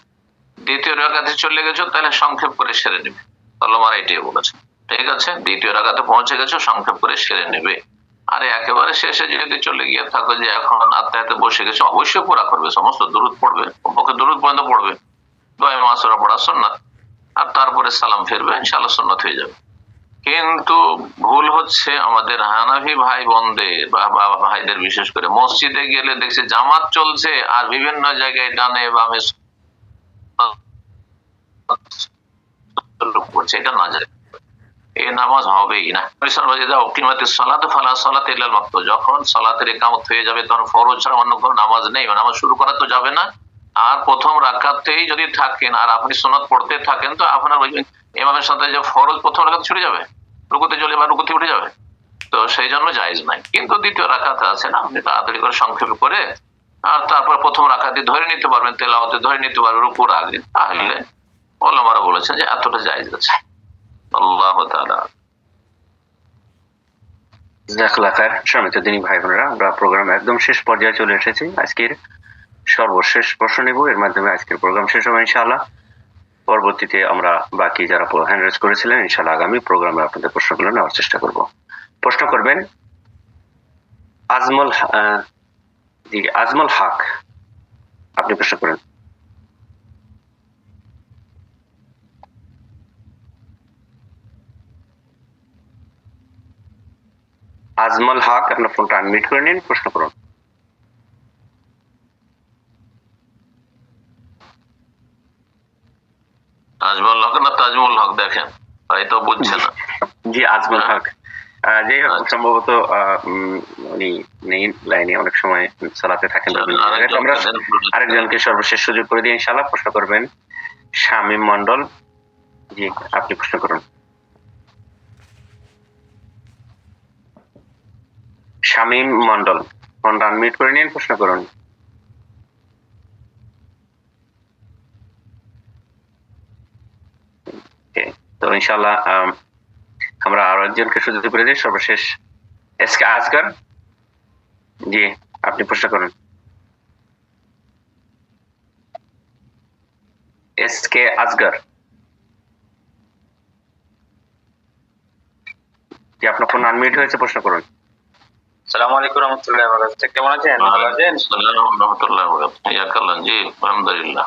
দ্বিতীয় রাকাতে চলে গেছো তাহলে সংক্ষেপ করে সেরে নেবে। আল্লাহ এটাই বলেছে, ঠিক আছে? দ্বিতীয় রাকাতে পৌঁছে গেছো, সংক্ষেপ করে সেরে নেবে। আর একেবারে শেষে যদি চলে গিয়ে থাকো যে এখন আত্মাতে বসে গেছে, অবশ্যই পুরা করবে, সমস্ত দুরূদ পড়বে, পক্ষে দুরূদ পর্যন্ত পড়বে, দোয়া মাসুরা পড়া সুন্নাত, আর তারপরে সালাম ফিরবে, ইনশাআল্লাহ সুন্নাত হয়ে যাবে। কিন্তু ভুল হচ্ছে আমাদের হানাফি ভাই বোনদের বা ভাইদের, বিশেষ করে মসজিদে গেলে দেখছে জামাত চলছে আর বিভিন্ন জায়গায় ডানে বামে করছে, এটা না যায়, এই নামাজ হবেই না। যখন সালাতের ইকামত হয়ে যাবে তখন ফরজ ছাড়া অন্য কোনো নামাজ নেই, নামাজ শুরু করা তো যাবে না। আর প্রথম রাকাতেই যদি থাকেন আর আপনি সুন্নাত পড়তে থাকেন, তো আপনার ওই ইমামের সাথে যে ফরজ প্রথম রাকাত ছুটে যাবে, রুকুতে চলে বা রুকুতে উঠে যাবে, তো সেই জন্য জায়েজ নাই। কিন্তু দ্বিতীয় রাকাতে আছে না, আপনি তাড়াতাড়ি করে সংক্ষেপ করে আর তারপর প্রথম রাকাতে ধরে নিতে পারবেন, তেলাওয়াতে ধরে নিতে পারবেন রুকুর আগে, তাহলে ওলামারা বলেছেন যে এতটা জায়েজ আছে। আল্লাহু তাআলা। জাযাকাল্লাহু খাইর। সম্মানিত দিনী ভাই বোনেরা, আমরা প্রোগ্রাম একদম শেষ পর্যায়ে চলে এসেছি। আজকের সর্বশেষ প্রশ্ন নেব, এর মাধ্যমে আজকের প্রোগ্রাম শেষ হবে ইনশাআল্লাহ। পরবর্তীতে আমরা বাকি যারা হ্যান্ড রেজ করেছিলেন, ইনশাআল্লাহ আগামী প্রোগ্রামে আপনাদের প্রশ্নগুলো নেওয়ার চেষ্টা করব। প্রশ্ন করবেন আজমল হক, আপনি প্রশ্ন করেন। আজমল হক, আপনার ফোনটা আনমিউট করে নিন, প্রশ্ন করুন। আজমল হক না তাজমুল হক, দেখেন তাই তো বুঝছে না। জি, আজমল হক। যাই হোক, সম্ভবত উনি নেই লাইনে, অনেক সময় সালাতে থাকেন। আমরা আরেকজনকে সর্বশেষ সুযোগ করে দিই ইনশাআল্লাহ। প্রশ্ন করবেন শামীম মন্ডল। জি, আপনি প্রশ্ন করুন। শামীম মন্ডল, ফোনটা আনমিউট করে নিন, প্রশ্ন করুন। তো ইনশাআল্লাহ আমরা আরো একজনকে সুযোগ করে দিই, সর্বশেষ এসকে আসগর। জি, আপনি প্রশ্ন করুন। এসকে আসগর, জি, আপনার ফোন আনমিউট হয়েছে, প্রশ্ন করুন। আসসালামু আলাইকুম রহমতুল্লাহি ওয়া বারাকাতুহু। কেমন আছেন? ভালো আছেন? আসসালামু রাহমাতুল্লাহি ওয়া বারাকাতুহু। ইয়াকাল্লাহ, জি আলহামদুলিল্লাহ।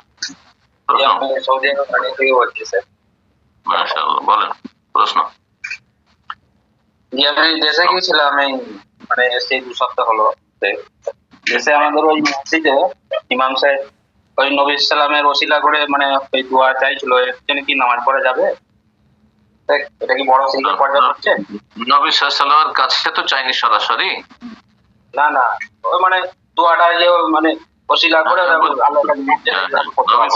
আমি সৌদি আরব থেকে বলছি স্যার। মাশাআল্লাহ, বলেন প্রশ্ন। জি, আমি দেশে গিয়েছিলাম, মানে সেই 2 সপ্তাহ হলো। দেশে আমাদের ওই মসজিদে ইমাম সাহেব ওই নবী সাল্লামের ওসিলা করে মানে ওই দোয়া চাইছিল, এর কি নামাজ পড়া যাবে? এটা কি বড় সিঙ্গেল পর্যায়ে হচ্ছে? নবী সাল্লাল্লাহু আলাইহি কাছে তো চাইনি সরাসরি, না ওই মানে দোয়াটা যে মানে ওসিলা করে নবী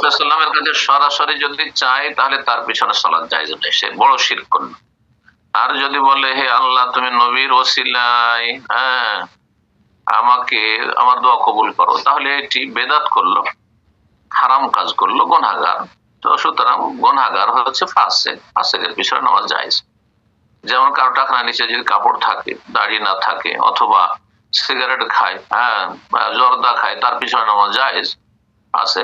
সাল্লাল্লাহু আলাইহি কাছে সরাসরি যদি চাই তাহলে তার পিছনে সালাত জায়েজ নেই, সে বড় শিরক করবে। আর যদি বলে হে আল্লাহ তুমি নবীর ওসিলায় আমাকে আমার দোয়া কবুল করো, তাহলে এটি বেদাত করলো। হারাম কাজ করলো, গুনাহগার। তো সুতরাং গুনাহগার হচ্ছে ফাসেক, ফাসেকের পিছনে নামাজ জায়েজ। যেমন কারো টাকনার নিচে যদি কাপড় থাকে, দাড়ি না থাকে, অথবা সিগারেট খায়, হ্যাঁ, বা জর্দা খায়, তার পিছনে নামাজ জায়েজ আছে।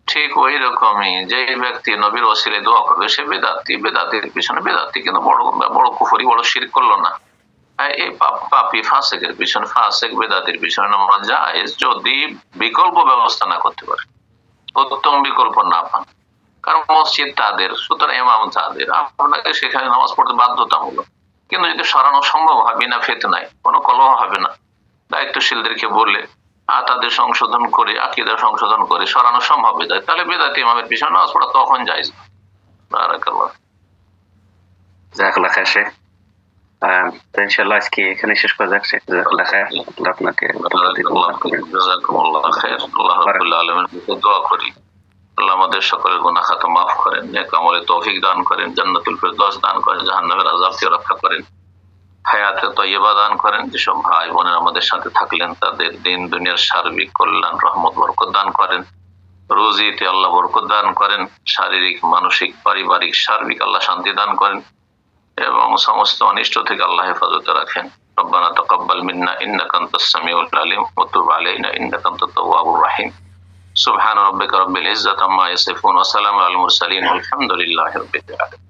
ঠিক ওই রকমই যে ব্যক্তি নবীর ওসিলায় দোয়া করবে সে বেদাতি, বেদাতির পিছনে বেদাতি, কিন্তু বড় কুফরি, বড় শিরক করলো না। এই পাপী ফাসেকের পিছনে, ফাসেক বেদাতির পিছনে নামাজ জায়েজ যদি বিকল্প ব্যবস্থা না করতে পারে, উত্তম বিকল্প না পান। কারণ মসজিদ তাদের, সুতরাং ইমাম তাদের, আপনাকে সেখানে নামাজ পড়তে বাধ্যতামূলক। কিন্তু যদি সরানো সম্ভব হয় বিনা ফিতনায়, কোনো কলহ হবে না, দায়িত্বশীলদেরকে বলে তাদের সংশোধন করে, আকীদা সংশোধন করে সরানো সম্ভব হয়ে যায়, তাহলে বেদাতি ইমামের পিছনে নামাজ পড়া তখন জায়েজ। বারাকাল্লাহ। জাযাকাল্লাহ খায়ের শেখ। তো ইনশাআল্লাহ আজকে এখানে শেষ করা যাক শেখ। জাযাকাল্লাহ খায়ের। আল্লাহ আপনাকে জাযাকুমুল্লাহ খায়ের। আল্লাহ রাব্বুল আলামিনের কাছে দোয়া করি আল্লাহ আমাদের সকলের গুনাহ খাতা মাফ করেন, নেক আমলে তৌফিক দান করেন, জান্নাতুল ফিরদাউস দান করেন, জাহান্নামের আযাব থেকে রক্ষা করেন, হায়াতে তয়্যিবা দান করেন। যেসব ভাই বোনের আমাদের সাথে থাকলেন তাদের দিন দুনিয়ার সার্বিক কল্যাণ, রহমত, বরকত দান করেন। রুজিতে আল্লাহ বরকত দান করেন, শারীরিক, মানসিক, পারিবারিক, সার্বিক আল্লাহ শান্তি দান করেন, এবং সমস্ত অনিষ্ট থেকে আল্লাহ হেফাজতে রাখেন। রব্বানা তাকাব্বাল মিন্না ইন্নাকা আনতাস সামিউল আলিম ওয়া তুব আলাইনা ইন্নাকা আনতাত তাওয়াবুর রাহিম। সুবহান রাব্বিকা রাব্বিল ইজ্জাতি আম্মা ইয়াসিফুন ওয়া সালামুন আলাল মুরসালিন ওয়ালহামদুলিল্লাহি রাব্বিল আলামিন।